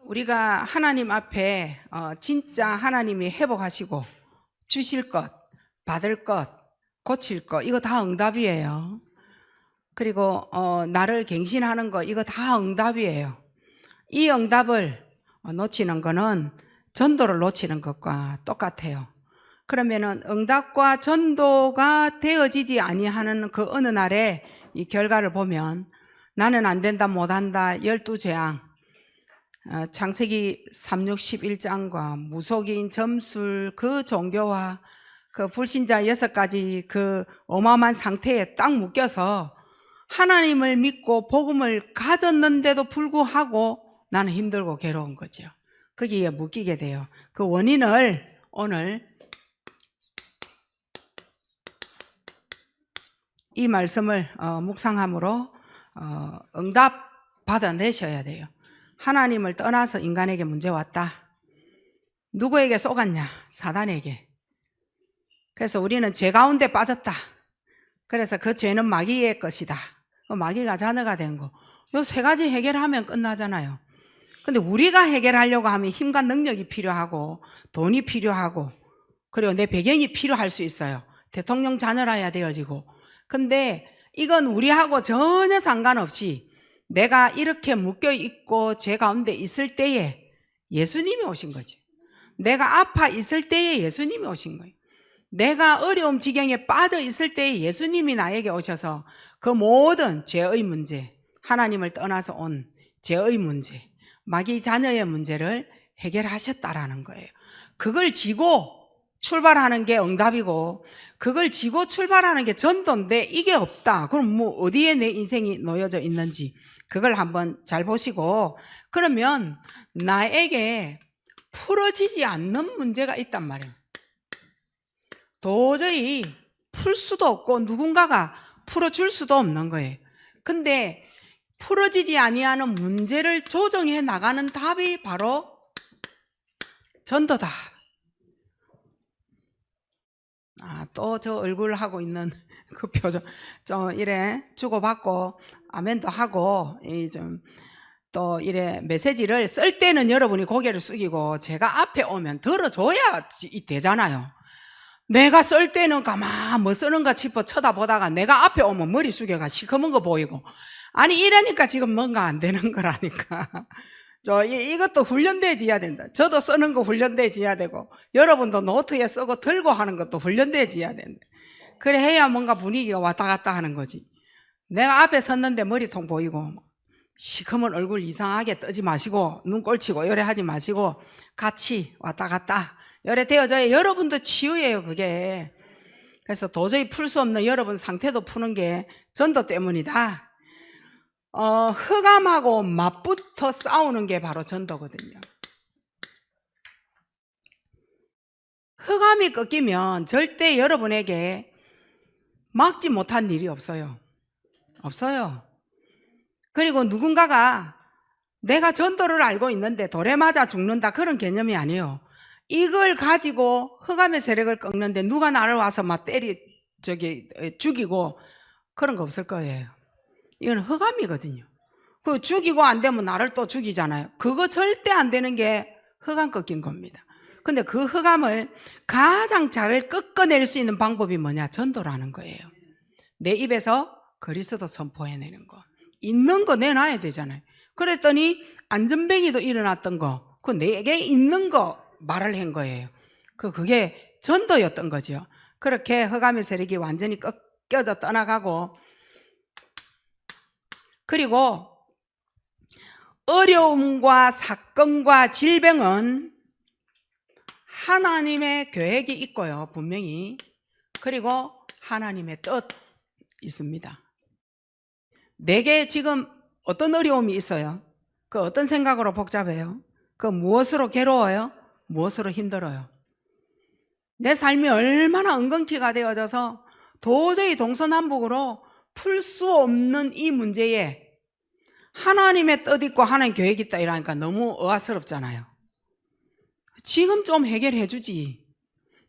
우리가 하나님 앞에 진짜 하나님이 회복하시고 주실 것, 받을 것, 고칠 것, 이거 다 응답이에요. 그리고 나를 갱신하는 거, 이거 다 응답이에요. 이 응답을 놓치는 거는 전도를 놓치는 것과 똑같아요. 그러면은 응답과 전도가 되어지지 아니하는 그 어느 날에 이 결과를 보면 나는 안 된다, 못한다, 12재앙, 창세기 3, 6, 11장과 무속인, 점술, 그 종교와 그 불신자 6가지 그 어마어마한 상태에 딱 묶여서 하나님을 믿고 복음을 가졌는데도 불구하고 나는 힘들고 괴로운 거죠. 거기에 묶이게 돼요. 그 원인을 오늘 이 말씀을 묵상함으로 응답 받아내셔야 돼요. 하나님을 떠나서 인간에게 문제 왔다. 누구에게 쏘갔냐? 사단에게. 그래서 우리는 죄 가운데 빠졌다. 그래서 그 죄는 마귀의 것이다. 마귀가 자녀가 된 거. 요 3가지 해결하면 끝나잖아요. 근데 우리가 해결하려고 하면 힘과 능력이 필요하고 돈이 필요하고 그리고 내 배경이 필요할 수 있어요. 대통령 자녀라야 되어지고. 근데 이건 우리하고 전혀 상관없이 내가 이렇게 묶여있고 죄 가운데 있을 때에 예수님이 오신 거지. 내가 아파 있을 때에 예수님이 오신 거예요. 내가 어려움 지경에 빠져 있을 때에 예수님이 나에게 오셔서 그 모든 죄의 문제, 하나님을 떠나서 온 죄의 문제, 마귀 자녀의 문제를 해결하셨다라는 거예요. 그걸 지고 출발하는 게 응답이고 그걸 지고 출발하는 게 전도인데 이게 없다. 그럼 뭐 어디에 내 인생이 놓여져 있는지 그걸 한번 잘 보시고, 그러면 나에게 풀어지지 않는 문제가 있단 말이에요. 도저히 풀 수도 없고 누군가가 풀어줄 수도 없는 거예요. 근데 풀어지지 아니하는 문제를 조정해 나가는 답이 바로 전도다. 또 저 얼굴 하고 있는 그 표정, 이래 주고받고 아멘도 하고 또 이래 메시지를 쓸 때는 여러분이 고개를 숙이고 제가 앞에 오면 들어줘야 되잖아요. 내가 쓸 때는 가만 뭐 쓰는가 싶어 쳐다보다가 내가 앞에 오면 머리 숙여가 시커먼 거 보이고, 아니 이러니까 지금 뭔가 안 되는 거라니까. 이것도 훈련돼지야 된다. 저도 쓰는 거 훈련돼지야 되고 여러분도 노트에 쓰고 들고 하는 것도 훈련돼지야 된다. 그래 해야 뭔가 분위기가 왔다 갔다 하는 거지. 내가 앞에 섰는데 머리통 보이고 시커먼 얼굴 이상하게 뜨지 마시고 눈 꼴치고 요래 하지 마시고 같이 왔다 갔다 요래 되어져야 여러분도 치유예요, 그게. 그래서 도저히 풀 수 없는 여러분 상태도 푸는 게 전도 때문이다. 흑암하고 맞붙어 싸우는 게 바로 전도거든요. 흑암이 꺾이면 절대 여러분에게 막지 못한 일이 없어요. 없어요. 그리고 누군가가 내가 전도를 알고 있는데 돌에 맞아 죽는다, 그런 개념이 아니에요. 이걸 가지고 흑암의 세력을 꺾는데 누가 나를 와서 막 죽이고 그런 거 없을 거예요. 이건 흑암이거든요. 그 죽이고 안 되면 나를 또 죽이잖아요. 그거 절대 안 되는 게 흑암 꺾인 겁니다. 근데 그 흑암을 가장 잘 꺾어낼 수 있는 방법이 뭐냐? 전도라는 거예요. 내 입에서 그리스도 선포해내는 거. 있는 거 내놔야 되잖아요. 그랬더니 안전뱅이도 일어났던 거, 그 내게 있는 거 말을 한 거예요. 그게 전도였던 거죠. 그렇게 흑암의 세력이 완전히 꺾여져 떠나가고, 그리고 어려움과 사건과 질병은 하나님의 계획이 있고요, 분명히. 그리고 하나님의 뜻 있습니다. 내게 지금 어떤 어려움이 있어요? 그 어떤 생각으로 복잡해요? 그 무엇으로 괴로워요? 무엇으로 힘들어요? 내 삶이 얼마나 엉겅퀴가 되어져서 도저히 동서남북으로 풀 수 없는 이 문제에 하나님의 뜻 있고 하나님 계획 있다 이러니까 너무 의아스럽잖아요. 지금 좀 해결해 주지,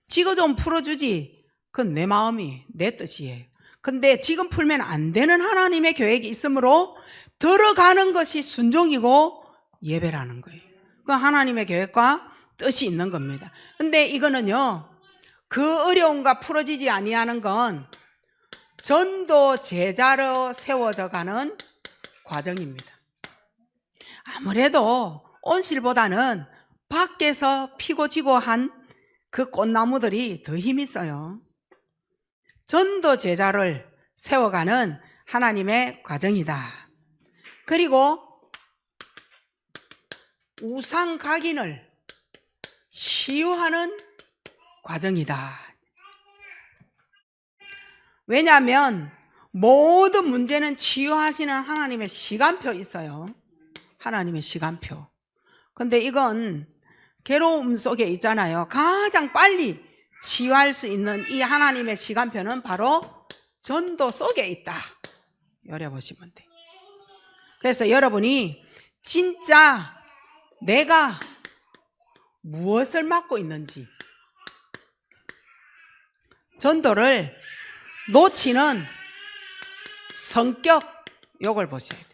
지금 좀 풀어주지, 그건 내 마음이, 내 뜻이에요. 근데 지금 풀면 안 되는 하나님의 계획이 있으므로 들어가는 것이 순종이고 예배라는 거예요. 그 하나님의 계획과 뜻이 있는 겁니다. 근데 이거는요, 그 어려움과 풀어지지 아니하는 건 전도 제자로 세워져 가는 과정입니다. 아무래도 온실보다는 밖에서 피고 지고 한 그 꽃나무들이 더 힘이 있어요. 전도 제자를 세워가는 하나님의 과정이다. 그리고 우상 각인을 치유하는 과정이다. 왜냐하면 모든 문제는 치유하시는 하나님의 시간표 있어요. 하나님의 시간표. 근데 이건 괴로움 속에 있잖아요. 가장 빨리 치유할 수 있는 이 하나님의 시간표는 바로 전도 속에 있다. 열어보시면 돼요. 그래서 여러분이 진짜 내가 무엇을 맡고 있는지, 전도를 놓치는 성격, 요걸 보셔야 돼요.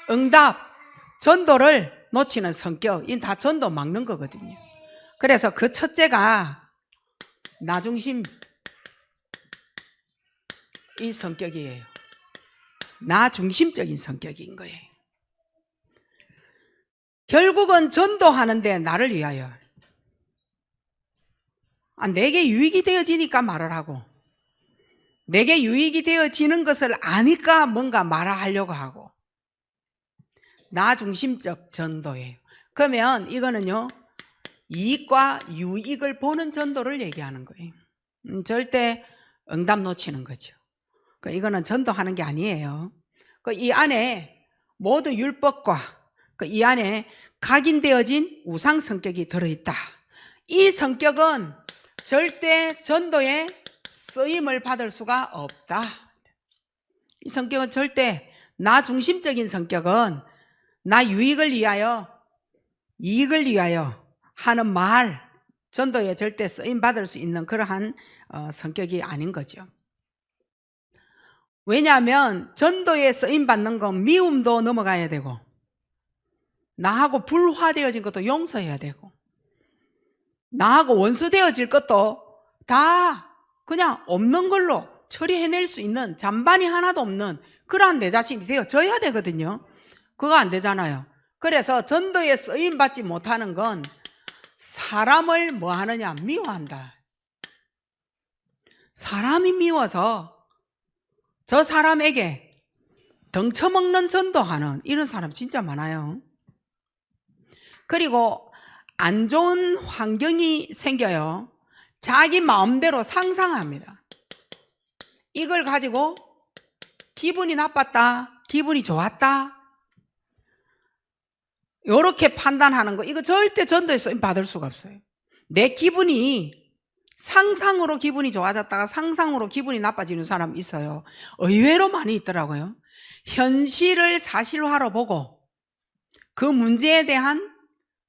응답, 전도를 놓치는 성격, 이 다 전도 막는 거거든요. 그래서 그 첫째가 나 중심 이 성격이에요. 나 중심적인 성격인 거예요. 결국은 전도하는데 나를 위하여, 내게 유익이 되어지니까 말을 하고, 내게 유익이 되어지는 것을 아니까 뭔가 말하려고 하고, 나 중심적 전도예요. 그러면 이거는요, 이익과 유익을 보는 전도를 얘기하는 거예요. 절대 응답 놓치는 거죠. 이거는 전도하는 게 아니에요. 이 안에 모든 율법과 이 안에 각인되어진 우상 성격이 들어있다. 이 성격은 절대 전도에 쓰임을 받을 수가 없다. 이 성격은 절대, 나 중심적인 성격은 나 유익을 위하여, 이익을 위하여 하는 말, 전도에 절대 쓰임 받을 수 있는 그러한 성격이 아닌 거죠. 왜냐하면 전도에 쓰임 받는 건 미움도 넘어가야 되고, 나하고 불화되어진 것도 용서해야 되고, 나하고 원수되어질 것도 다 그냥 없는 걸로 처리해낼 수 있는, 잔반이 하나도 없는 그러한 내 자신이 되어져야 되거든요. 그거 안 되잖아요. 그래서 전도에 쓰임받지 못하는 건 사람을 뭐 하느냐? 미워한다. 사람이 미워서 저 사람에게 덩쳐먹는 전도하는 이런 사람 진짜 많아요. 그리고 안 좋은 환경이 생겨요. 자기 마음대로 상상합니다. 이걸 가지고 기분이 나빴다, 기분이 좋았다, 이렇게 판단하는 거, 이거 절대 전도에 쓰임 받을 수가 없어요. 내 기분이 상상으로 기분이 좋아졌다가 상상으로 기분이 나빠지는 사람 있어요. 의외로 많이 있더라고요. 현실을 사실화로 보고 그 문제에 대한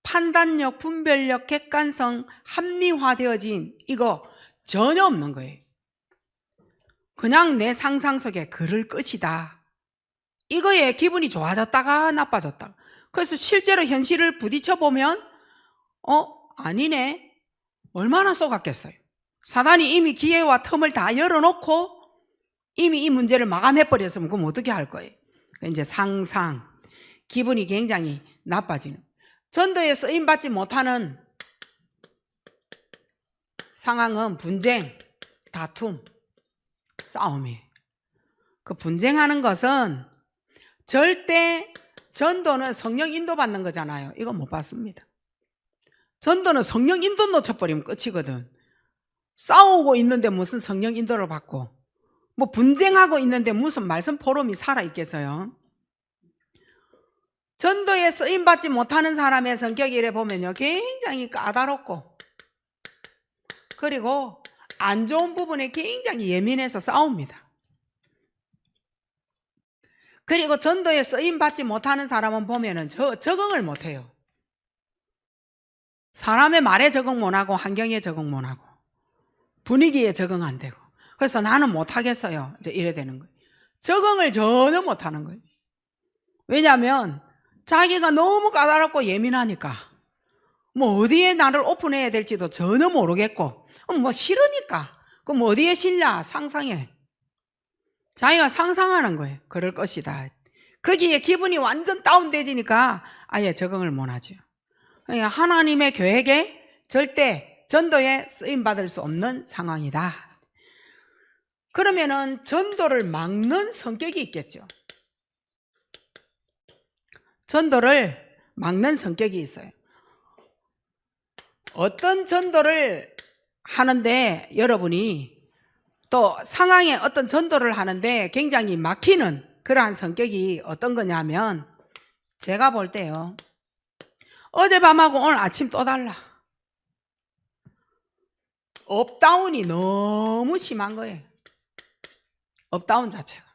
판단력, 분별력, 객관성, 합리화되어진 이거 전혀 없는 거예요. 그냥 내 상상 속에 그럴 것이다. 이거에 기분이 좋아졌다가 나빠졌다가. 그래서 실제로 현실을 부딪혀보면 아니네. 얼마나 쏘갔겠어요. 사단이 이미 기회와 틈을 다 열어놓고 이미 이 문제를 마감해버렸으면 그럼 어떻게 할 거예요? 이제 상상, 기분이 굉장히 나빠지는, 전도에 쓰임받지 못하는 상황은 분쟁, 다툼, 싸움이에요. 그 분쟁하는 것은 절대, 전도는 성령 인도받는 거잖아요. 이건 못 받습니다. 전도는 성령 인도 놓쳐버리면 끝이거든. 싸우고 있는데 무슨 성령 인도를 받고, 뭐 분쟁하고 있는데 무슨 말씀 포럼이 살아있겠어요? 전도에 쓰임받지 못하는 사람의 성격이 이래 보면요, 굉장히 까다롭고, 그리고 안 좋은 부분에 굉장히 예민해서 싸웁니다. 그리고 전도에 쓰임받지 못하는 사람은 보면은 적응을 못해요. 사람의 말에 적응 못하고, 환경에 적응 못하고, 분위기에 적응 안 되고, 그래서 나는 못하겠어요. 이제 이래 되는 거예요. 적응을 전혀 못하는 거예요. 왜냐하면 자기가 너무 까다롭고 예민하니까 뭐 어디에 나를 오픈해야 될지도 전혀 모르겠고 뭐 싫으니까 그럼 어디에 실냐 상상해. 자기가 상상하는 거예요. 그럴 것이다. 거기에 기분이 완전 다운되지니까 아예 적응을 못하죠. 그러니까 하나님의 계획에 절대 전도에 쓰임받을 수 없는 상황이다. 그러면은 전도를 막는 성격이 있겠죠. 전도를 막는 성격이 있어요. 어떤 전도를 하는데 여러분이 또 상황에 어떤 전도를 하는데 굉장히 막히는 그러한 성격이 어떤 거냐면 제가 볼 때요. 어젯밤하고 오늘 아침 또 달라. 업다운이 너무 심한 거예요. 업다운 자체가.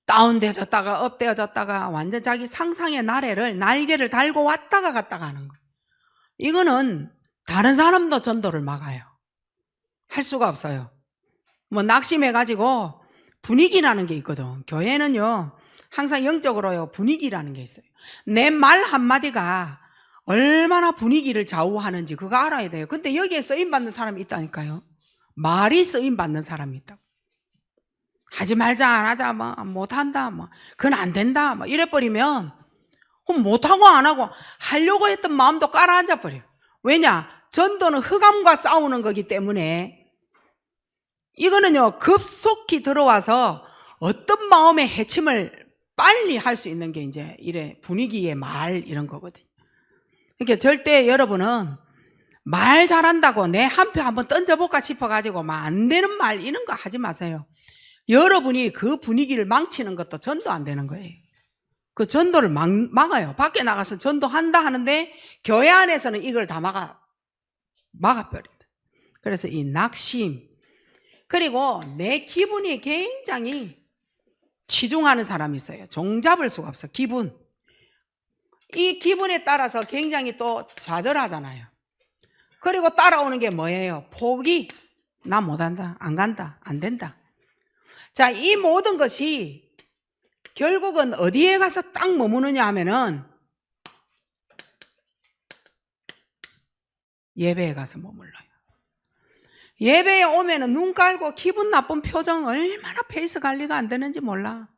다운되어졌다가 업되어졌다가 완전 자기 상상의 날개를 달고 왔다가 갔다가 하는 거예요. 이거는 다른 사람도 전도를 막아요. 할 수가 없어요. 뭐 낙심해가지고 분위기라는 게 있거든. 교회는요 항상 영적으로요 분위기라는 게 있어요. 내 말 한마디가 얼마나 분위기를 좌우하는지 그거 알아야 돼요. 근데 여기에 쓰임받는 사람이 있다니까요. 말이 쓰임받는 사람이 있다고. 하지 말자 안 하자 뭐 못한다 뭐 그건 안 된다 뭐 이래버리면 그럼 못하고 안 하고 하려고 했던 마음도 깔아앉아 버려요. 왜냐? 전도는 흑암과 싸우는 거기 때문에 이거는요 급속히 들어와서 어떤 마음의 해침을 빨리 할 수 있는 게 이제 이래 분위기의 말 이런 거거든요. 그러니까 절대 여러분은 말 잘한다고 내 한 표 한번 던져볼까 싶어가지고 막 안 되는 말 이런 거 하지 마세요. 여러분이 그 분위기를 망치는 것도 전도 안 되는 거예요. 그 전도를 막아요. 밖에 나가서 전도한다 하는데 교회 안에서는 이걸 다 막아버립니다. 그래서 이 낙심 그리고 내 기분이 굉장히 치중하는 사람이 있어요. 종잡을 수가 없어. 기분. 이 기분에 따라서 굉장히 또 좌절하잖아요. 그리고 따라오는 게 뭐예요? 포기. 나 못한다. 안 간다. 안 된다. 자, 이 모든 것이 결국은 어디에 가서 딱 머무느냐 하면은 예배에 가서 머물러요. 예배에 오면은 눈 깔고 기분 나쁜 표정 얼마나 페이스 관리가 안 되는지 몰라.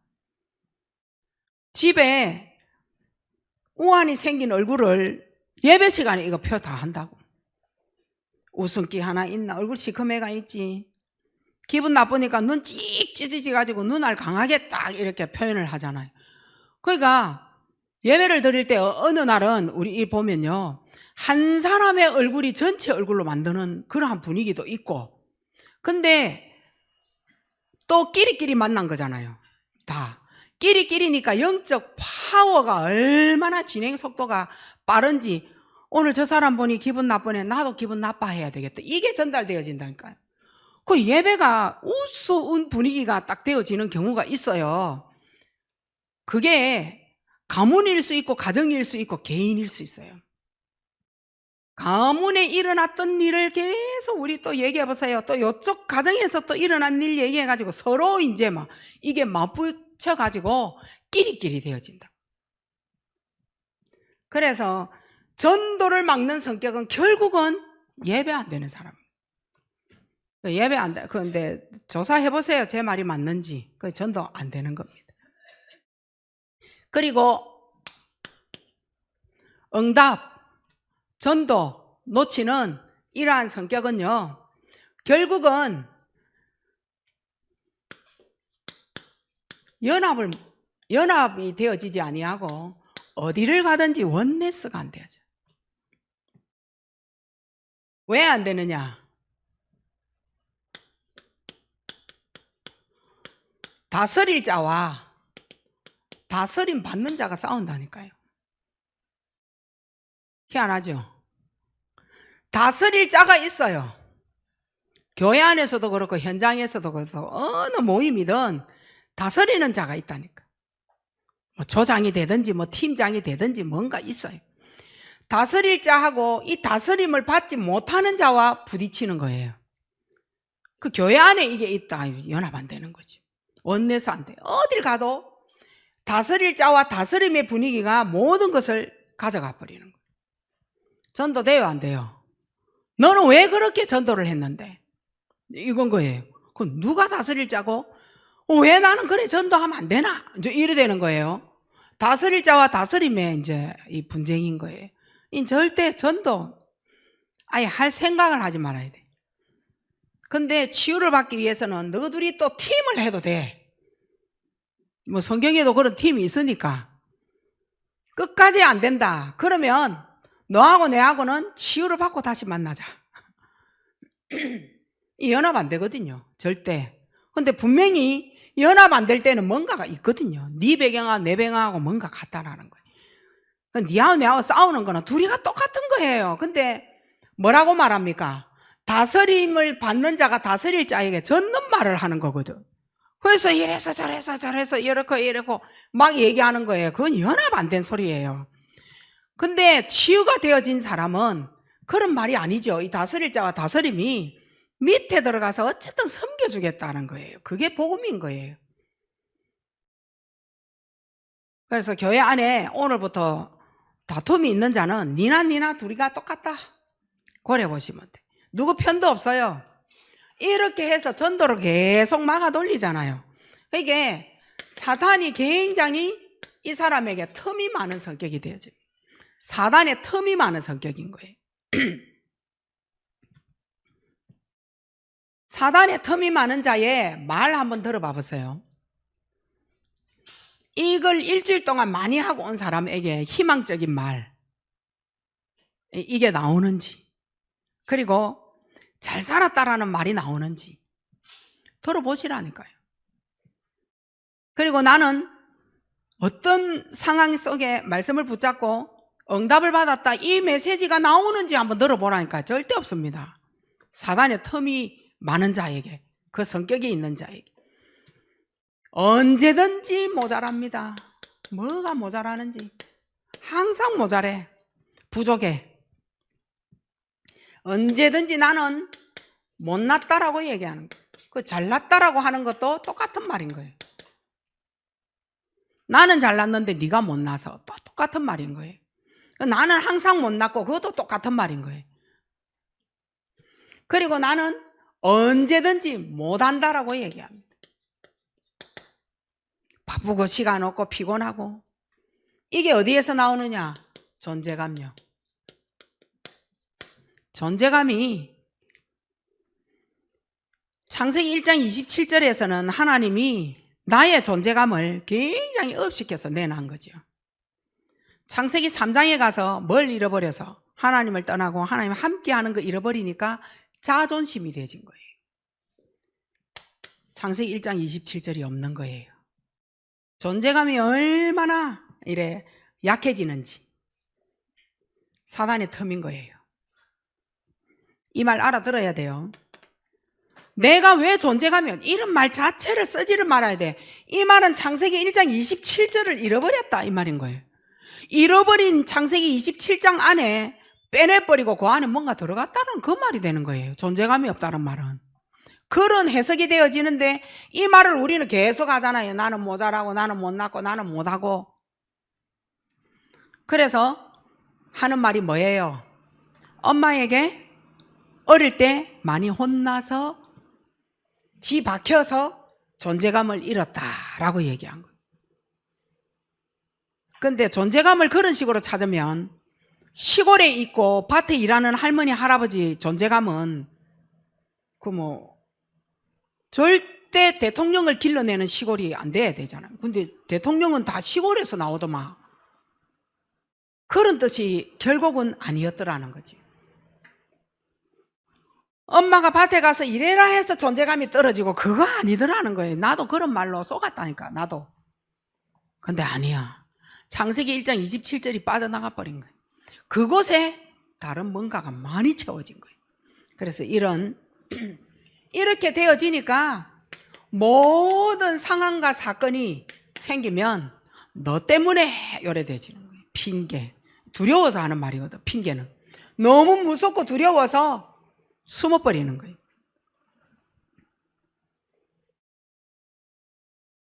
집에 우환이 생긴 얼굴을 예배 시간에 이거 표 다 한다고. 웃음기 하나 있나? 얼굴 시커매가 있지. 기분 나쁘니까 눈 찍 찢어지가지고 눈알 강하게 딱 이렇게 표현을 하잖아요. 그러니까 예배를 드릴 때 어느 날은 우리 보면요. 한 사람의 얼굴이 전체 얼굴로 만드는 그러한 분위기도 있고 근데 또 끼리끼리 만난 거잖아요. 다. 끼리끼리니까 영적 파워가 얼마나 진행 속도가 빠른지 오늘 저 사람 보니 기분 나쁘네. 나도 기분 나빠해야 되겠다. 이게 전달되어진다니까요. 그 예배가 우스운 분위기가 딱 되어지는 경우가 있어요. 그게 가문일 수 있고 가정일 수 있고 개인일 수 있어요. 가문에 일어났던 일을 계속 우리 또 얘기해 보세요. 또 이쪽 가정에서 또 일어난 일 얘기해 가지고 서로 이제 막 이게 맞붙여 가지고 끼리끼리 되어진다. 그래서 전도를 막는 성격은 결국은 예배 안 되는 사람. 예배 안 돼. 그런데 조사해 보세요. 제 말이 맞는지. 그 전도 안 되는 겁니다. 그리고 응답, 전도 놓치는 이러한 성격은요. 결국은 연합이 되어지지 아니하고 어디를 가든지 원네스가 안 되어져. 왜 안 되느냐? 다스릴 자와 다스림 받는 자가 싸운다니까요. 희한하죠? 다스릴 자가 있어요. 교회 안에서도 그렇고 현장에서도 그렇고 어느 모임이든 다스리는 자가 있다니까. 뭐 조장이 되든지 뭐 팀장이 되든지 뭔가 있어요. 다스릴 자하고 이 다스림을 받지 못하는 자와 부딪히는 거예요. 그 교회 안에 이게 있다. 연합 안 되는 거죠. 원내서 안 돼. 어딜 가도 다스릴 자와 다스림의 분위기가 모든 것을 가져가 버리는 거예요. 전도 돼요, 안 돼요? 너는 왜 그렇게 전도를 했는데? 이건 거예요. 그럼 누가 다스릴 자고? 왜 나는 그래 전도하면 안 되나? 이제 이래 되는 거예요. 다스릴 자와 다스림의 이제 이 분쟁인 거예요. 이 절대 전도 아예 할 생각을 하지 말아야 돼. 근데 치유를 받기 위해서는 너희들이 또 팀을 해도 돼. 뭐 성경에도 그런 팀이 있으니까. 끝까지 안 된다. 그러면 너하고 내하고는 치유를 받고 다시 만나자. 이 연합 안 되거든요. 절대. 근데 분명히 연합 안 될 때는 뭔가가 있거든요. 네 배경하고 내 배경하고 뭔가 같다라는 거예요. 니하고 내하고 싸우는 거는 둘이가 똑같은 거예요. 근데 뭐라고 말합니까? 다스림을 받는 자가 다스릴 자에게 젖는 말을 하는 거거든. 그래서 이래서 저래서 이렇고 막 얘기하는 거예요. 그건 연합 안 된 소리예요. 근데 치유가 되어진 사람은 그런 말이 아니죠. 이 다스릴 자와 다스림이 밑에 들어가서 어쨌든 섬겨주겠다는 거예요. 그게 복음인 거예요. 그래서 교회 안에 오늘부터 다툼이 있는 자는 니나 둘이가 똑같다. 고려 보시면 돼. 누구 편도 없어요. 이렇게 해서 전도를 계속 막아 돌리잖아요. 이게 사탄이 굉장히 이 사람에게 틈이 많은 성격이 되어집니다. 사단의 틈이 많은 성격인 거예요. 사단의 틈이 많은 자의 말 한번 들어봐 보세요. 이걸 일주일 동안 많이 하고 온 사람에게 희망적인 말, 이게 나오는지, 그리고 잘 살았다라는 말이 나오는지 들어보시라니까요. 그리고 나는 어떤 상황 속에 말씀을 붙잡고 응답을 받았다, 이 메시지가 나오는지 한번 들어보라니까. 절대 없습니다. 사단의 틈이 많은 자에게, 그 성격이 있는 자에게 언제든지 모자랍니다. 뭐가 모자라는지 항상 모자래, 부족해. 언제든지 나는 못났다라고 얘기하는 거예요. 그 잘났다라고 하는 것도 똑같은 말인 거예요. 나는 잘났는데 네가 못나서 또 똑같은 말인 거예요. 나는 항상 못났고 그것도 똑같은 말인 거예요. 그리고 나는 언제든지 못한다라고 얘기합니다. 바쁘고 시간 없고 피곤하고. 이게 어디에서 나오느냐? 존재감요. 존재감이 창세기 1장 27절에서는 하나님이 나의 존재감을 굉장히 업시켜서 내놓은 거죠. 창세기 3장에 가서 뭘 잃어버려서 하나님을 떠나고 하나님 함께하는 거 잃어버리니까 자존심이 되진 거예요. 창세기 1장 27절이 없는 거예요. 존재감이 얼마나 이래 약해지는지 사단의 틈인 거예요. 이 말 알아들어야 돼요. 내가 왜 존재감이, 이런 말 자체를 쓰지를 말아야 돼. 이 말은 창세기 1장 27절을 잃어버렸다 이 말인 거예요. 잃어버린 창세기 27장 안에 빼내버리고 그 안에 뭔가 들어갔다는 그 말이 되는 거예요. 존재감이 없다는 말은. 그런 해석이 되어지는데 이 말을 우리는 계속 하잖아요. 나는 모자라고, 나는 못났고, 나는 못하고. 그래서 하는 말이 뭐예요? 엄마에게 어릴 때 많이 혼나서 지 박혀서 존재감을 잃었다라고 얘기한 거예요. 근데 존재감을 그런 식으로 찾으면 시골에 있고 밭에 일하는 할머니 할아버지 존재감은 절대 대통령을 길러내는 시골이 안 돼야 되잖아요. 근데 대통령은 다 시골에서 나오더만. 그런 뜻이 결국은 아니었더라는 거지. 엄마가 밭에 가서 일해라 해서 존재감이 떨어지고 그거 아니더라는 거예요. 나도 그런 말로 속았다니까, 나도. 근데 아니야. 창세기 1장 27절이 빠져나가 버린 거예요. 그곳에 다른 뭔가가 많이 채워진 거예요. 그래서 이렇게 되어지니까 모든 상황과 사건이 생기면 너 때문에 요래되지는 거예요. 핑계. 두려워서 하는 말이거든, 핑계는. 너무 무섭고 두려워서 숨어버리는 거예요.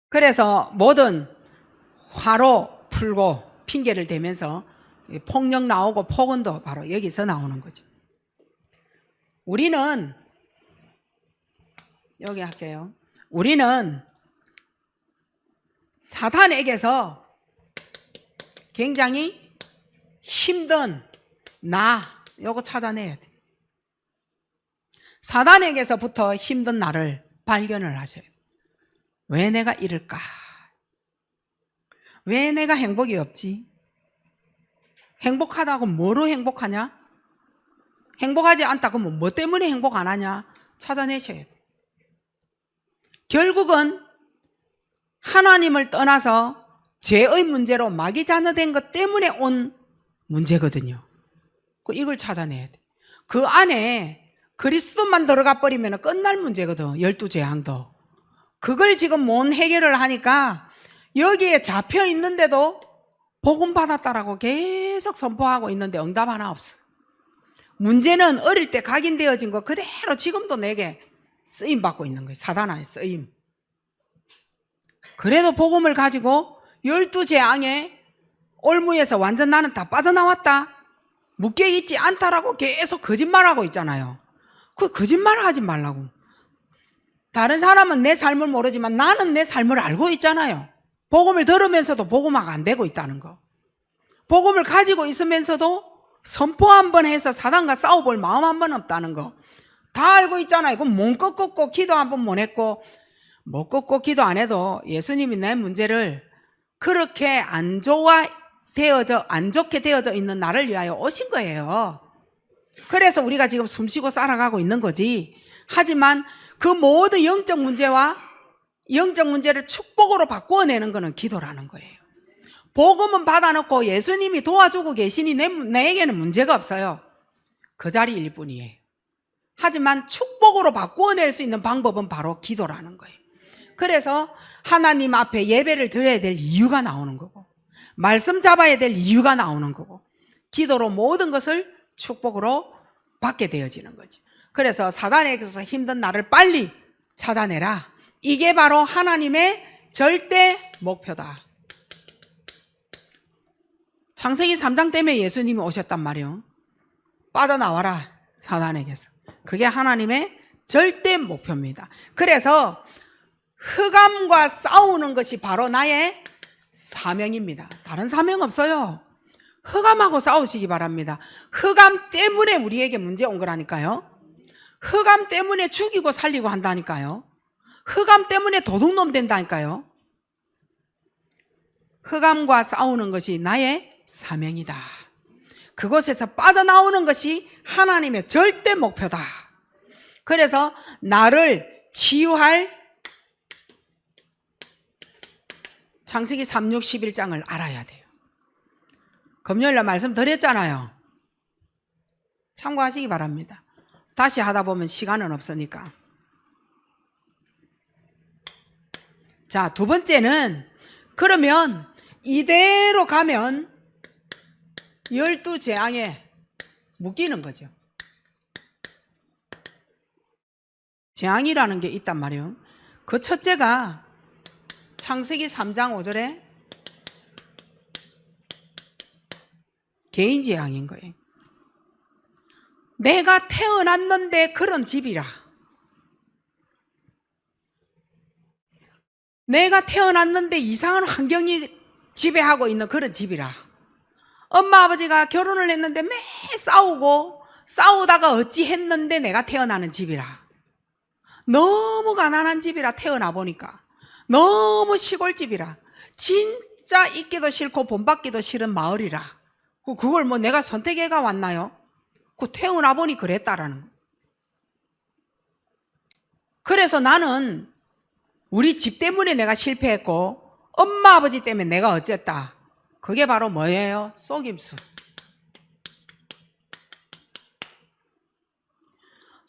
그래서 모든 화로 풀고 핑계를 대면서 폭력 나오고 폭언도 바로 여기서 나오는 거죠. 우리는 여기 할게요. 우리는 사탄에게서 굉장히 힘든 요거 찾아내야 돼. 사탄에게서부터 힘든 나를 발견을 하셔요. 왜 내가 이럴까? 왜 내가 행복이 없지? 행복하다고 뭐로 행복하냐? 행복하지 않다 그러면 뭐 때문에 행복 안 하냐? 찾아내셔야 돼. 결국은 하나님을 떠나서 죄의 문제로 마귀 자녀된 것 때문에 온 문제거든요. 이걸 찾아내야 돼. 그 안에 그리스도만 들어가 버리면 끝날 문제거든. 12재앙도. 그걸 지금 못 해결을 하니까 여기에 잡혀 있는데도 복음 받았다라고 계속 선포하고 있는데 응답 하나 없어. 문제는 어릴 때 각인되어진 거 그대로 지금도 내게 쓰임 받고 있는 거예요. 사단의 쓰임. 그래도 복음을 가지고 12재앙에 올무에서 완전 나는 다 빠져나왔다, 묶여있지 않다라고 계속 거짓말하고 있잖아요. 그 거짓말을 하지 말라고. 다른 사람은 내 삶을 모르지만 나는 내 삶을 알고 있잖아요. 복음을 들으면서도 복음화가 안 되고 있다는 거. 복음을 가지고 있으면서도 선포 한번 해서 사단과 싸워볼 마음 한번 없다는 거. 다 알고 있잖아요. 그럼 몸 꺾고 기도 한번 못 했고, 못 꺾고 기도 안 해도 예수님이 내 문제를 그렇게 안 좋게 되어져 있는 나를 위하여 오신 거예요. 그래서 우리가 지금 숨쉬고 살아가고 있는 거지. 하지만 그 모든 영적 문제를 축복으로 바꾸어내는 거는 기도라는 거예요. 복음은 받아놓고 예수님이 도와주고 계시니 내에게는 문제가 없어요. 그 자리일 뿐이에요. 하지만 축복으로 바꾸어낼 수 있는 방법은 바로 기도라는 거예요. 그래서 하나님 앞에 예배를 드려야 될 이유가 나오는 거고, 말씀 잡아야 될 이유가 나오는 거고, 기도로 모든 것을 축복으로 받게 되어지는 거지. 그래서 사단에게서 힘든 나를 빨리 찾아내라. 이게 바로 하나님의 절대 목표다. 창세기 3장 때문에 예수님이 오셨단 말이에요. 빠져나와라, 사단에게서. 그게 하나님의 절대 목표입니다. 그래서 흑암과 싸우는 것이 바로 나의 사명입니다. 다른 사명 없어요. 흑암하고 싸우시기 바랍니다. 흑암 때문에 우리에게 문제 온 거라니까요. 흑암 때문에 죽이고 살리고 한다니까요. 흑암 때문에 도둑놈 된다니까요. 흑암과 싸우는 것이 나의 사명이다. 그곳에서 빠져나오는 것이 하나님의 절대 목표다. 그래서 나를 치유할 창세기 3, 6, 11장을 알아야 돼요. 금요일날 말씀 드렸잖아요. 참고하시기 바랍니다. 다시 하다 보면 시간은 없으니까. 자, 두 번째는, 그러면 이대로 가면 12재앙에 묶이는 거죠. 재앙이라는 게 있단 말이에요. 그 첫째가 창세기 3장 5절에 개인 재앙인 거예요. 내가 태어났는데 그런 집이라. 내가 태어났는데 이상한 환경이 지배하고 있는 그런 집이라. 엄마 아버지가 결혼을 했는데 매 싸우다가 어찌 했는데 내가 태어나는 집이라. 너무 가난한 집이라 태어나 보니까. 너무 시골집이라. 진짜 있기도 싫고 본받기도 싫은 마을이라. 그걸 뭐 내가 선택해가 왔나요? 태어나 보니 그랬다라는 거. 그래서 나는 우리 집 때문에 내가 실패했고 엄마 아버지 때문에 내가 어쨌다. 그게 바로 뭐예요? 속임수.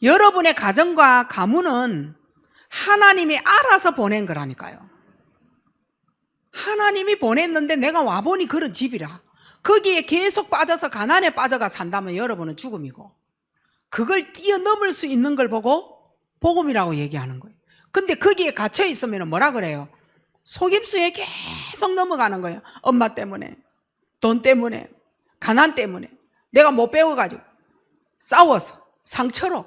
여러분의 가정과 가문은 하나님이 알아서 보낸 거라니까요. 하나님이 보냈는데 내가 와보니 그런 집이라. 거기에 계속 빠져서 가난에 빠져가 산다면 여러분은 죽음이고, 그걸 뛰어넘을 수 있는 걸 보고 복음이라고 얘기하는 거예요. 근데 거기에 갇혀 있으면 뭐라 그래요? 속임수에 계속 넘어가는 거예요. 엄마 때문에, 돈 때문에, 가난 때문에, 내가 못 배워가지고 싸워서 상처로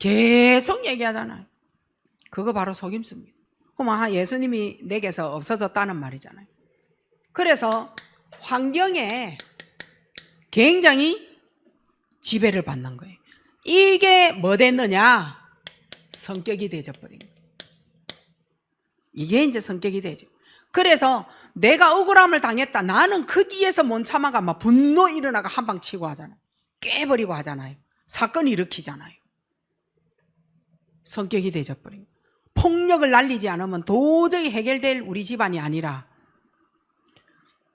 계속 얘기하잖아요. 그거 바로 속임수입니다. 그럼 예수님이 내게서 없어졌다는 말이잖아요. 그래서 환경에 굉장히 지배를 받는 거예요. 이게 뭐 됐느냐? 성격이 되어버린 거예요. 이게 이제 성격이 되죠. 그래서 내가 억울함을 당했다. 나는 거기에서 못 참아가 막 분노 일어나가 한 방 치고 하잖아요. 깨버리고 하잖아요. 사건 일으키잖아요. 성격이 되어버린 거예요. 폭력을 날리지 않으면 도저히 해결될 우리 집안이 아니라,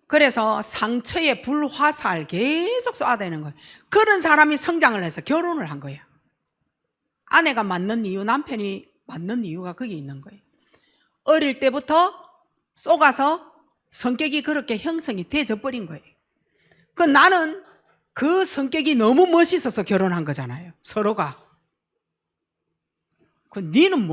그래서 상처에 불화살 계속 쏘아대는 거예요. 그런 사람이 성장을 해서 결혼을 한 거예요. 아내가 맞는 이유, 남편이 맞는 이유가 거기 있는 거예요. 어릴 때부터 쏘가서 성격이 그렇게 형성이 되어져 버린 거예요. 나는 그 성격이 너무 멋있어서 결혼한 거잖아요. 서로가. 니는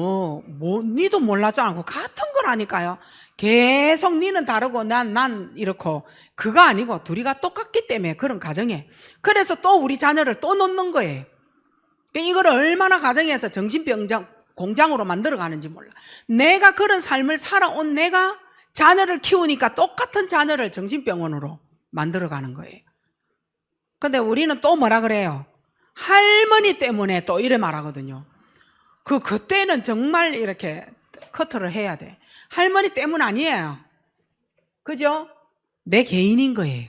니도 몰랐잖아. 같은 거라니까요. 계속 니는 다르고 난 이렇고. 그거 아니고 둘이가 똑같기 때문에 그런 가정에. 그래서 또 우리 자녀를 또 놓는 거예요. 이걸 얼마나 가정에서 정신병장 공장으로 만들어가는지 몰라. 내가 그런 삶을 살아온 내가 자녀를 키우니까 똑같은 자녀를 정신병원으로 만들어가는 거예요. 근데 우리는 또 뭐라 그래요? 할머니 때문에 또 이래 말하거든요. 그때는 정말 이렇게 커트를 해야 돼. 할머니 때문 아니에요. 그죠? 내 개인인 거예요.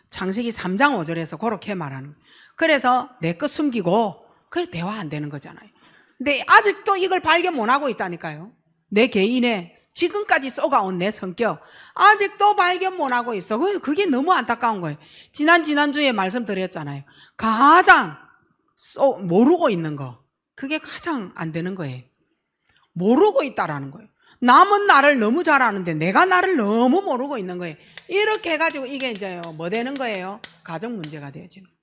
창세기 3장 5절에서 그렇게 말하는 거예요. 그래서 내 것 숨기고 그래 대화 안 되는 거잖아요. 근데 아직도 이걸 발견 못하고 있다니까요. 내 개인의 지금까지 쏘가온 내 성격 아직도 발견 못하고 있어. 그게 너무 안타까운 거예요. 지난주에 말씀드렸잖아요. 가장 모르고 있는 거, 그게 가장 안 되는 거예요. 모르고 있다라는 거예요. 남은 나를 너무 잘 아는데 내가 나를 너무 모르고 있는 거예요. 이렇게 해가지고 이게 이제 뭐 되는 거예요? 가정 문제가 되어지는 거예요.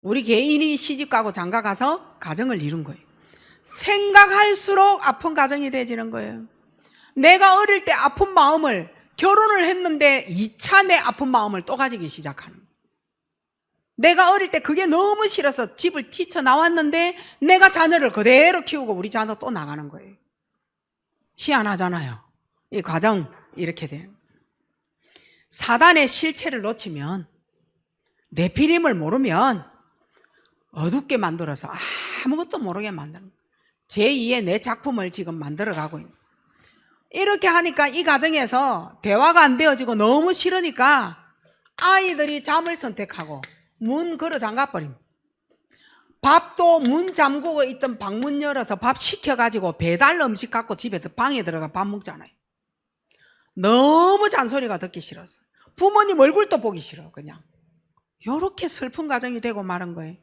우리 개인이 시집가고 장가가서 가정을 이룬 거예요. 생각할수록 아픈 가정이 되어지는 거예요. 내가 어릴 때 아픈 마음을, 결혼을 했는데 2차 내 아픈 마음을 또 가지기 시작하는 거예요. 내가 어릴 때 그게 너무 싫어서 집을 뛰쳐나왔는데 내가 자녀를 그대로 키우고 우리 자녀 또 나가는 거예요. 희한하잖아요. 이 과정 이렇게 돼요. 사단의 실체를 놓치면, 네피림을 모르면 어둡게 만들어서 아무것도 모르게 만드는 거예요. 제2의 내 작품을 지금 만들어가고 있는 거예요. 이렇게 하니까 이 가정에서 대화가 안 되어지고 너무 싫으니까 아이들이 잠을 선택하고 문 걸어 잠가버립니다. 밥도 문 잠그고 있던 방문 열어서 밥 시켜가지고 배달 음식 갖고 집에 방에 들어가 밥 먹잖아요. 너무 잔소리가 듣기 싫었어. 부모님 얼굴도 보기 싫어. 그냥 이렇게 슬픈 가정이 되고 마는 거예요.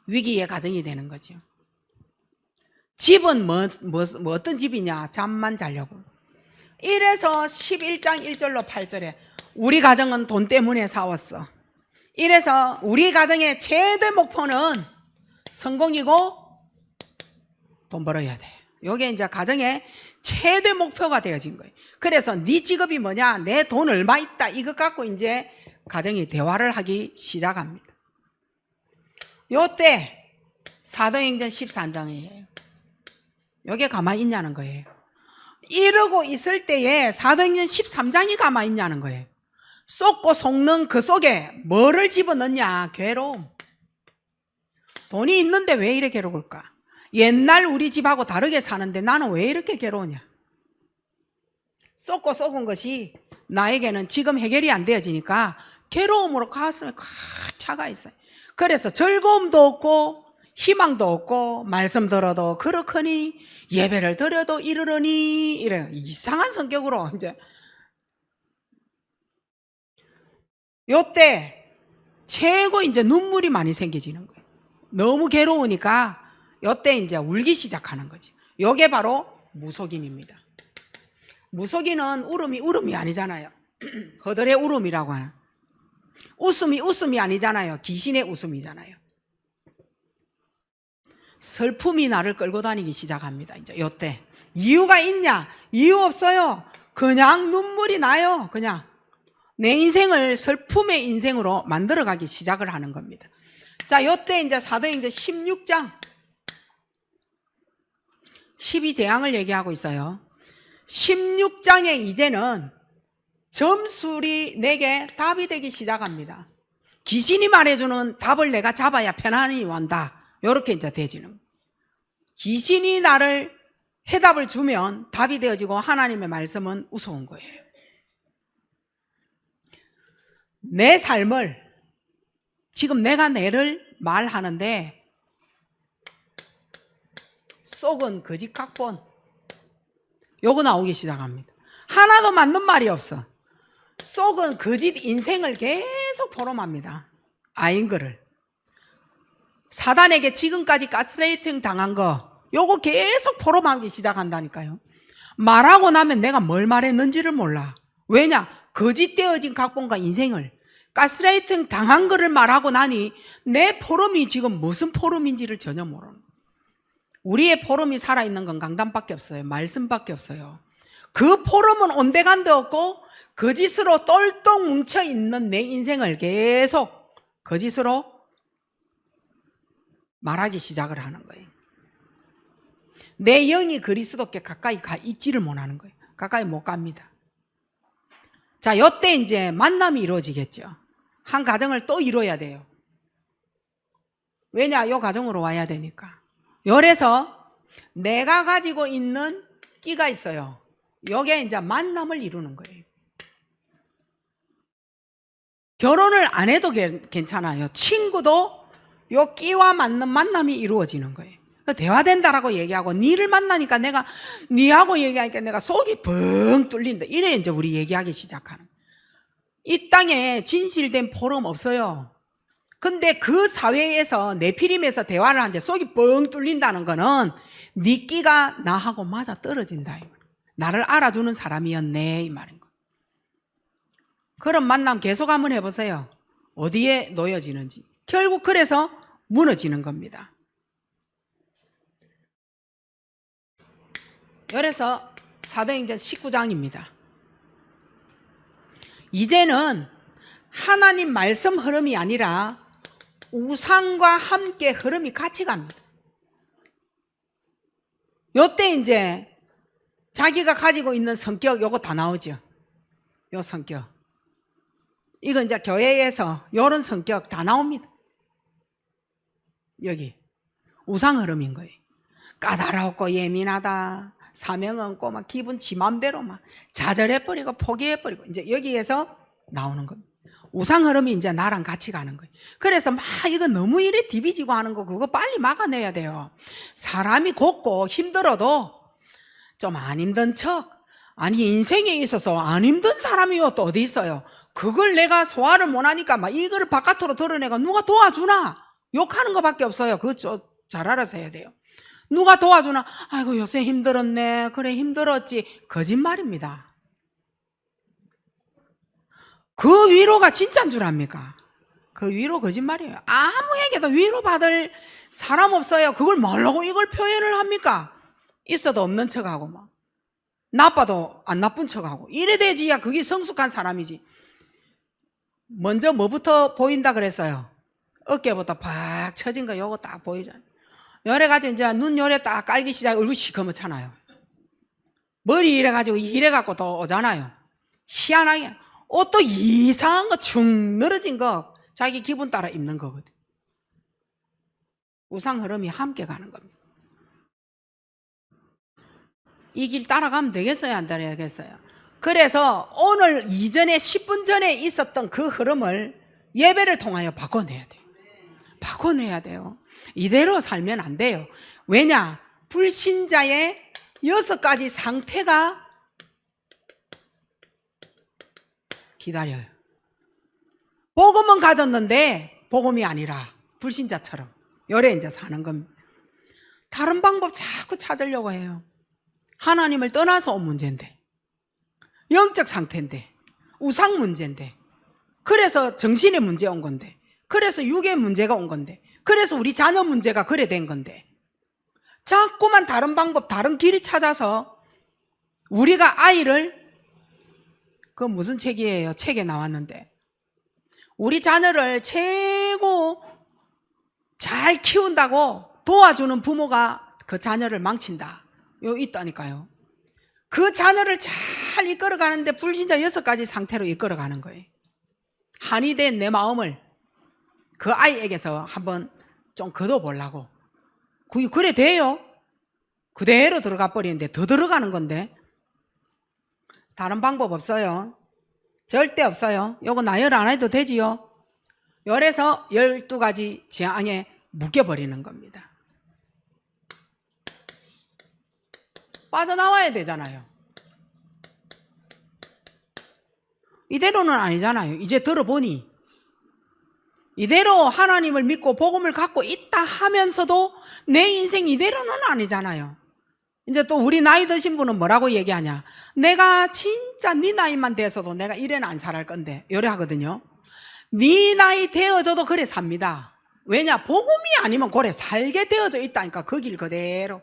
위기의 가정이 되는 거죠. 집은 뭐 어떤 집이냐? 잠만 자려고. 이래서 11장 1절로 8절에 우리 가정은 돈 때문에 싸웠어. 이래서 우리 가정의 최대 목표는 성공이고 돈 벌어야 돼. 이게 이제 가정의 최대 목표가 되어진 거예요. 그래서 네 직업이 뭐냐? 내 돈 얼마 있다. 이것 갖고 이제 가정이 대화를 하기 시작합니다. 요때 사도행전 13장이에요. 여기에 가만히 있냐는 거예요. 이러고 있을 때에 사도행전 13장이 가만히 있냐는 거예요. 쏟고 속는 그 속에 뭐를 집어넣냐? 괴로움. 돈이 있는데 왜 이렇게 괴로울까? 옛날 우리 집하고 다르게 사는데 나는 왜 이렇게 괴로우냐? 쏟고 썩은 것이 나에게는 지금 해결이 안 되어지니까 괴로움으로 가슴에 꽉 차가 있어요. 그래서 즐거움도 없고 희망도 없고 말씀 들어도 그렇거니 예배를 드려도 이러려니 이래 이상한 성격으로 이제 요때 최고 이제 눈물이 많이 생겨지는 거예요. 너무 괴로우니까 요때 이제 울기 시작하는 거죠. 요게 바로 무속인입니다. 무속인은 울음이 아니잖아요. 허들의 울음이라고 하는. 웃음이 아니잖아요. 귀신의 웃음이잖아요. 슬픔이 나를 끌고 다니기 시작합니다. 이제 요때 이유가 있냐? 이유 없어요. 그냥 눈물이 나요. 그냥 내 인생을 슬픔의 인생으로 만들어가기 시작을 하는 겁니다. 자, 요때 이제 사도행전 16장 12재앙을 얘기하고 있어요. 16장에 이제는 점술이 내게 답이 되기 시작합니다. 귀신이 말해주는 답을 내가 잡아야 편안히 완다. 이렇게 이제 되지는. 귀신이 나를 해답을 주면 답이 되어지고 하나님의 말씀은 우스운 거예요. 내 삶을, 지금 내가 내를 말하는데 속은 거짓 각본, 요거 나오기 시작합니다. 하나도 맞는 말이 없어. 속은 거짓 인생을 계속 포럼합니다. 아인 거를. 사단에게 지금까지 가스라이팅 당한 거 요거 계속 포럼하기 시작한다니까요. 말하고 나면 내가 뭘 말했는지를 몰라. 왜냐? 거짓되어진 각본과 인생을 가스라이팅 당한 거를 말하고 나니 내 포럼이 지금 무슨 포럼인지를 전혀 모르는. 우리의 포럼이 살아있는 건 강단밖에 없어요. 말씀밖에 없어요. 그 포럼은 온데간데 없고 거짓으로 똘똘 뭉쳐있는 내 인생을 계속 거짓으로 말하기 시작을 하는 거예요. 내 영이 그리스도께 가까이 가 있지를 못하는 거예요. 가까이 못 갑니다. 자, 요때 이제 만남이 이루어지겠죠. 한 가정을 또 이루어야 돼요. 왜냐? 요 가정으로 와야 되니까. 열에서 내가 가지고 있는 끼가 있어요. 요게 이제 만남을 이루는 거예요. 결혼을 안 해도 괜찮아요. 친구도 요 끼와 맞는 만남이 이루어지는 거예요. 대화된다라고 얘기하고 니를 만나니까 내가 니하고 얘기하니까 내가 속이 벙 뚫린다. 이래 이제 우리 얘기하기 시작하는. 이 땅에 진실된 포럼 없어요. 근데 그 사회에서 네피림에서 대화를 하는데 속이 뻥 뚫린다는 거는 네 끼가 나하고 맞아 떨어진다. 나를 알아주는 사람이었네 이 말인 거. 그런 만남 계속 한번 해보세요. 어디에 놓여지는지. 결국 그래서 무너지는 겁니다. 그래서 사도행전 19장입니다. 이제는 하나님 말씀 흐름이 아니라 우상과 함께 흐름이 같이 갑니다. 요때 이제 자기가 가지고 있는 성격 요거 다 나오죠. 요 성격. 이거 이제 교회에서 요런 성격 다 나옵니다. 여기 우상 흐름인 거예요. 까다롭고 예민하다. 사명 없고 막 기분 지 맘대로 막 좌절해버리고 포기해버리고 이제 여기에서 나오는 겁니다. 우상 흐름이 이제 나랑 같이 가는 거예요. 그래서 막 이거 너무 이래 디비지고 하는 거 그거 빨리 막아내야 돼요. 사람이 곱고 힘들어도 좀 안 힘든 척. 아니 인생에 있어서 안 힘든 사람이요 또 어디 있어요. 그걸 내가 소화를 못하니까 막 이거를 바깥으로 드러내가 누가 도와주나 욕하는 것밖에 없어요. 그거 잘 알아서 해야 돼요. 누가 도와주나 아이고 요새 힘들었네. 그래 힘들었지. 거짓말입니다. 그 위로가 진짜인 줄 압니까? 그 위로 거짓말이에요. 아무에게도 위로받을 사람 없어요. 그걸 뭐라고 이걸 표현을 합니까? 있어도 없는 척하고 막 나빠도 안 나쁜 척하고 이래 되지야 그게 성숙한 사람이지. 먼저 뭐부터 보인다 그랬어요? 어깨부터 팍 처진 거 요거 딱 보이잖아요. 요래가지고 이제 눈 요래 딱 깔기 시작 얼굴이 시커멓잖아요. 머리 이래가지고 이래갖고 또 오잖아요. 희한하게 옷도 이상한 거 축 늘어진 거 자기 기분 따라 입는 거거든. 우상 흐름이 함께 가는 겁니다. 이 길 따라가면 되겠어요? 안 따라가겠어요? 그래서 오늘 이전에 10분 전에 있었던 그 흐름을 예배를 통하여 바꿔내야 돼요. 바꿔내야 돼요. 이대로 살면 안 돼요. 왜냐? 불신자의 6가지 상태가 기다려요. 복음은 가졌는데 복음이 아니라 불신자처럼 열에 이제 사는 겁니다. 다른 방법 자꾸 찾으려고 해요. 하나님을 떠나서 온 문제인데, 영적 상태인데, 우상 문제인데, 그래서 정신의 문제 온 건데, 그래서 육의 문제가 온 건데, 그래서 우리 자녀 문제가 그래 된 건데, 자꾸만 다른 방법, 다른 길을 찾아서 우리가 아이를, 그 무슨 책이에요? 책에 나왔는데 우리 자녀를 최고 잘 키운다고 도와주는 부모가 그 자녀를 망친다. 요 있다니까요. 그 자녀를 잘 이끌어가는데 불신자 6가지 상태로 이끌어가는 거예요. 한이 된 내 마음을 그 아이에게서 한번 좀 걷어보려고. 그래 돼요? 그대로 들어가 버리는데 더 들어가는 건데. 다른 방법 없어요. 절대 없어요. 요거 나열 안 해도 되지요. 열에서 12가지 재앙에 묶여버리는 겁니다. 빠져나와야 되잖아요. 이대로는 아니잖아요. 이제 들어보니 이대로 하나님을 믿고 복음을 갖고 있다 하면서도 내 인생 이대로는 아니잖아요. 이제 또 우리 나이 드신 분은 뭐라고 얘기하냐? 내가 진짜 네 나이만 돼서도 내가 이래는 안 살할 건데 요래 하거든요. 네 나이 되어져도 그래 삽니다. 왜냐? 복음이 아니면 그래 살게 되어져 있다니까. 그 길 그대로.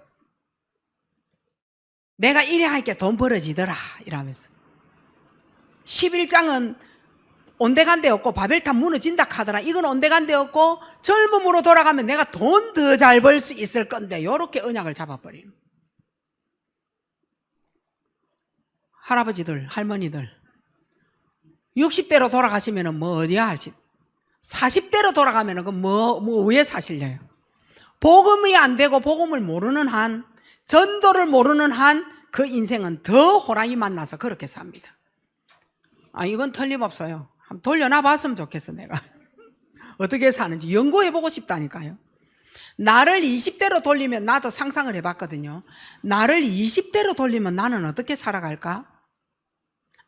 내가 이래 하니까 돈 벌어지더라 이러면서. 11장은 온데간데 없고 바벨탑 무너진다 하더라. 이건 온데간데 없고 젊음으로 돌아가면 내가 돈 더 잘 벌 수 있을 건데 요렇게 언약을 잡아버리는. 할아버지들 할머니들 60대로 돌아가시면 뭐 어디야 하시. 40대로 돌아가면 뭐 왜 사실래요? 복음이 안 되고 복음을 모르는 한, 전도를 모르는 한 그 인생은 더 호랑이 만나서 그렇게 삽니다. 이건 틀림없어요. 한번 돌려놔 봤으면 좋겠어 내가. 어떻게 사는지 연구해보고 싶다니까요. 나를 20대로 돌리면, 나도 상상을 해봤거든요. 나를 20대로 돌리면 나는 어떻게 살아갈까?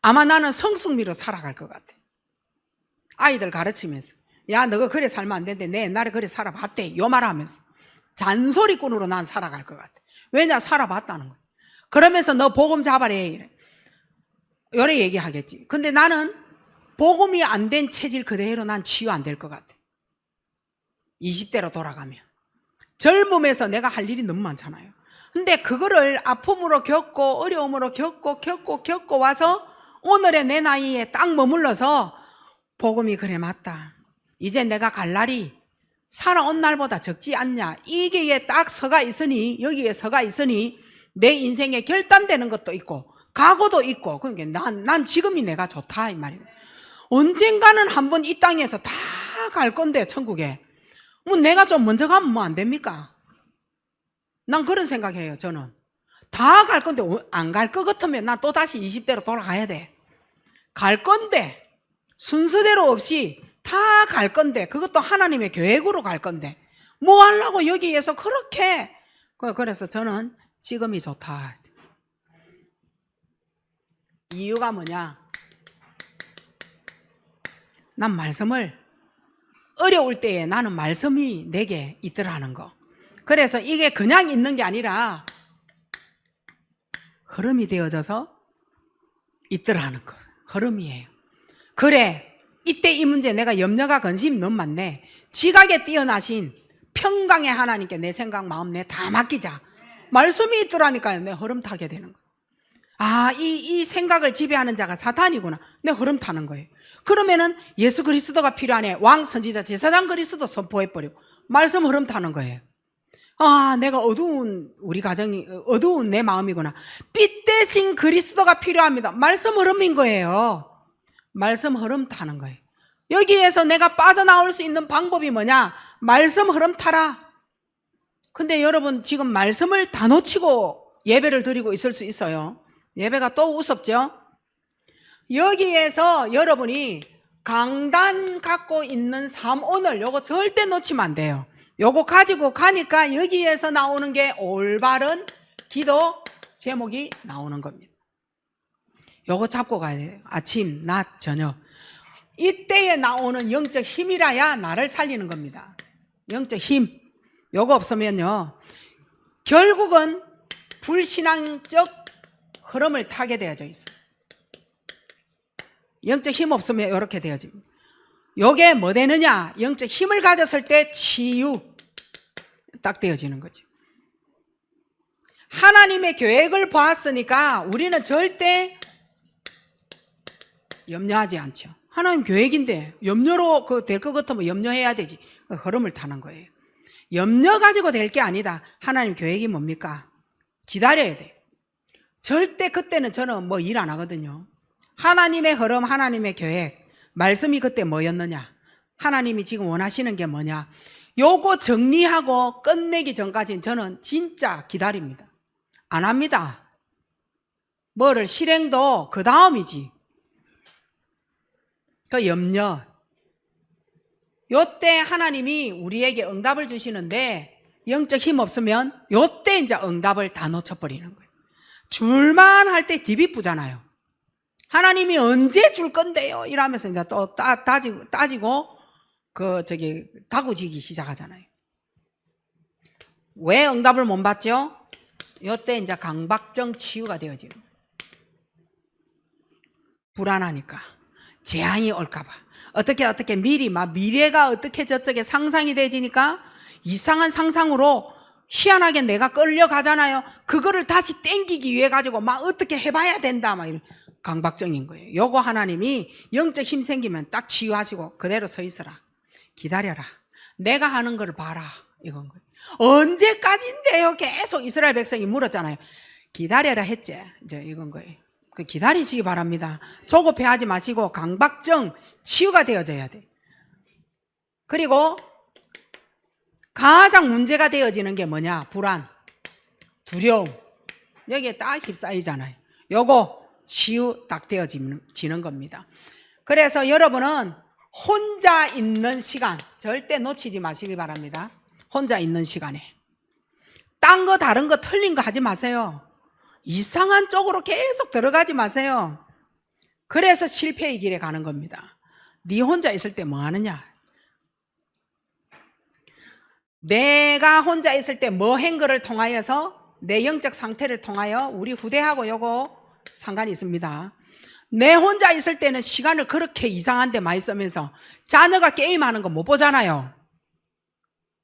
아마 나는 성숙미로 살아갈 것 같아. 아이들 가르치면서 야 너가 그래 살면 안 되는데 내 옛날에 그래 살아봤대 요 말하면서 잔소리꾼으로 난 살아갈 것 같아. 왜냐? 살아봤다는 거야. 그러면서 너 복음 잡아래 이래. 요래 얘기하겠지. 근데 나는 복음이 안 된 체질 그대로 난 치유 안 될 것 같아. 20대로 돌아가면 젊음에서 내가 할 일이 너무 많잖아요. 근데 그거를 아픔으로 겪고 어려움으로 겪고 와서 오늘의 내 나이에 딱 머물러서 복음이 그래 맞다. 이제 내가 갈 날이 살아온 날보다 적지 않냐. 이게 딱 서가 있으니, 여기에 서가 있으니 내 인생에 결단되는 것도 있고 각오도 있고. 그러니까 난 지금이 내가 좋다 이 말이에요. 언젠가는 한번 이 땅에서 다 갈 건데 천국에 뭐 내가 좀 먼저 가면 뭐 안 됩니까? 난 그런 생각해요. 저는 다 갈 건데 안 갈 것 같으면 난 또다시 20대로 돌아가야 돼. 갈 건데 순서대로 없이 다 갈 건데, 그것도 하나님의 계획으로 갈 건데 뭐 하려고 여기에서 그렇게. 그래서 저는 지금이 좋다. 이유가 뭐냐? 난 말씀을 어려울 때에 나는 말씀이 내게 있더라는 거. 그래서 이게 그냥 있는 게 아니라 흐름이 되어져서 있더라는 거. 흐름이에요. 그래 이때 이 문제 내가 염려가 근심이 너무 많네. 지각에 뛰어나신 평강의 하나님께 내 생각 마음 내 다 맡기자. 말씀이 있더라니까요. 내 흐름 타게 되는 거예요. 이 생각을 지배하는 자가 사탄이구나. 내 흐름 타는 거예요. 그러면은 예수 그리스도가 필요하네. 왕 선지자 제사장 그리스도 선포해버리고 말씀 흐름 타는 거예요. 내가 우리 가정이 어두운 내 마음이구나. 빛 대신 그리스도가 필요합니다. 말씀 흐름인 거예요. 말씀 흐름 타는 거예요. 여기에서 내가 빠져나올 수 있는 방법이 뭐냐? 말씀 흐름 타라. 근데 여러분 지금 말씀을 다 놓치고 예배를 드리고 있을 수 있어요. 예배가 또 우습죠? 여기에서 여러분이 강단 갖고 있는 삶, 오늘 요거 절대 놓치면 안 돼요. 요거 가지고 가니까 여기에서 나오는 게 올바른 기도 제목이 나오는 겁니다. 요거 잡고 가야 돼요. 아침, 낮, 저녁. 이때에 나오는 영적 힘이라야 나를 살리는 겁니다. 영적 힘. 요거 없으면요 결국은 불신앙적 흐름을 타게 되어져 있어요. 영적 힘 없으면 이렇게 되어집니다. 요게 뭐 되느냐? 영적 힘을 가졌을 때 치유 딱 되어지는 거죠. 하나님의 계획을 보았으니까 우리는 절대 염려하지 않죠. 하나님 계획인데 염려로 될 것 같으면 염려해야 되지. 흐름을 타는 거예요. 염려 가지고 될 게 아니다. 하나님 계획이 뭡니까? 기다려야 돼. 절대 그때는 저는 뭐 일 안 하거든요. 하나님의 흐름, 하나님의 계획, 말씀이 그때 뭐였느냐? 하나님이 지금 원하시는 게 뭐냐? 요거 정리하고 끝내기 전까지는 저는 진짜 기다립니다. 안 합니다. 뭐를 실행도 그 다음이지. 그 염려. 요때 하나님이 우리에게 응답을 주시는데 영적 힘 없으면 요때 이제 응답을 다 놓쳐버리는 거예요. 줄만 할 때 디비쁘잖아요. 하나님이 언제 줄 건데요? 이러면서 이제 또 따지고 다구지기 시작하잖아요. 왜 응답을 못 받죠? 요때 이제 강박증 치유가 되어지는 거예요. 불안하니까. 재앙이 올까봐. 어떻게 미리 미래가 어떻게 저쪽에 상상이 되지니까 이상한 상상으로 희한하게 내가 끌려가잖아요. 그거를 다시 땡기기 위해 가지고 어떻게 해봐야 된다. 이런 강박증인 거예요. 요거 하나님이 영적 힘 생기면 딱 치유하시고 그대로 서 있어라. 기다려라. 내가 하는 걸 봐라. 이건 거예요. 언제까지인데요? 계속 이스라엘 백성이 물었잖아요. 기다려라 했지. 이제 이건 거예요. 기다리시기 바랍니다. 조급해하지 마시고 강박증 치유가 되어져야 돼. 그리고 가장 문제가 되어지는 게 뭐냐? 불안, 두려움. 여기에 딱 휩싸이잖아요. 요거 치유 딱 되어지는 겁니다. 그래서 여러분은 혼자 있는 시간 절대 놓치지 마시기 바랍니다. 혼자 있는 시간에 딴 거 다른 거 틀린 거 하지 마세요. 이상한 쪽으로 계속 들어가지 마세요. 그래서 실패의 길에 가는 겁니다. 네 혼자 있을 때 뭐 하느냐? 내가 혼자 있을 때 뭐 한 거를 통하여서 내 영적 상태를 통하여 우리 후대하고 요거 상관이 있습니다. 내 혼자 있을 때는 시간을 그렇게 이상한 데 많이 쓰면서 자녀가 게임하는 거 못 보잖아요.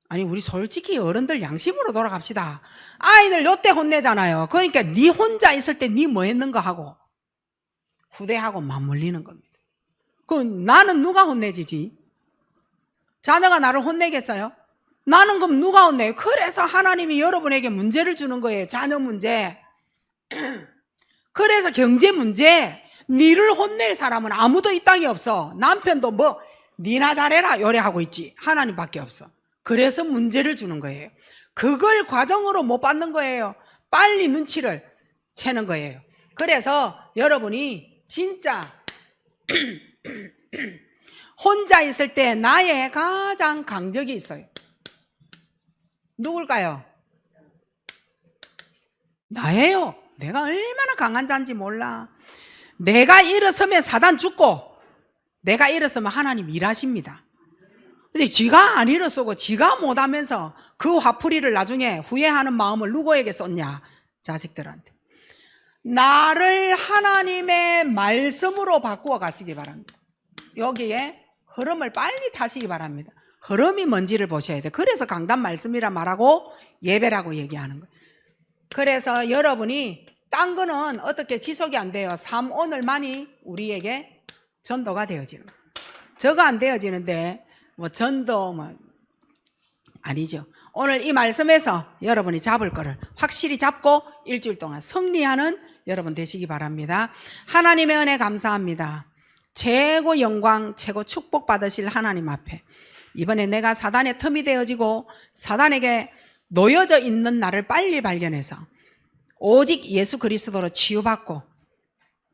아니 우리 솔직히 어른들 양심으로 돌아갑시다. 아이들 요때 혼내잖아요. 그러니까 네 혼자 있을 때 네 뭐 했는가 하고 후대하고 맞물리는 겁니다. 그럼 나는 누가 혼내지지? 자녀가 나를 혼내겠어요? 나는 그럼 누가 혼내요? 그래서 하나님이 여러분에게 문제를 주는 거예요. 자녀 문제. 그래서 경제 문제. 니를 혼낼 사람은 아무도 이 땅에 없어. 남편도 니나 잘해라 요래하고 있지. 하나님밖에 없어. 그래서 문제를 주는 거예요. 그걸 과정으로 못 받는 거예요. 빨리 눈치를 채는 거예요. 그래서 여러분이 진짜 혼자 있을 때 나의 가장 강적이 있어요. 누굴까요? 나예요. 내가 얼마나 강한 자인지 몰라. 내가 일어서면 사단 죽고 내가 일어서면 하나님 일하십니다. 근데 지가 안 일어서고 지가 못하면서 그 화풀이를 나중에 후회하는 마음을 누구에게 쏟냐? 자식들한테. 나를 하나님의 말씀으로 바꾸어 가시기 바랍니다. 여기에 흐름을 빨리 타시기 바랍니다. 흐름이 뭔지를 보셔야 돼요. 그래서 강단 말씀이라 말하고 예배라고 얘기하는 거예요. 그래서 여러분이 딴 거는 어떻게 지속이 안 돼요. 삶 오늘만이 우리에게 전도가 되어지는 거예요. 저거 안 되어지는데 전도 아니죠. 오늘 이 말씀에서 여러분이 잡을 거를 확실히 잡고 일주일 동안 승리하는 여러분 되시기 바랍니다. 하나님의 은혜 감사합니다. 최고 영광, 최고 축복 받으실 하나님 앞에 이번에 내가 사단의 틈이 되어지고 사단에게 놓여져 있는 나를 빨리 발견해서 오직 예수 그리스도로 치유받고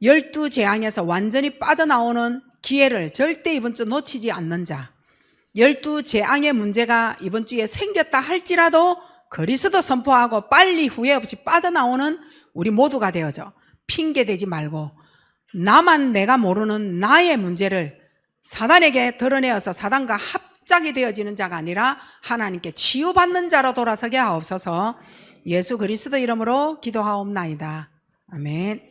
12재앙에서 완전히 빠져나오는 기회를 절대 이번 주 놓치지 않는 자, 12재앙의 문제가 이번 주에 생겼다 할지라도 그리스도 선포하고 빨리 후회 없이 빠져나오는 우리 모두가 되어져 핑계대지 말고 나만 내가 모르는 나의 문제를 사단에게 드러내어서 사단과 합작이 되어지는 자가 아니라 하나님께 치유받는 자로 돌아서게 하옵소서. 예수 그리스도 이름으로 기도하옵나이다. 아멘.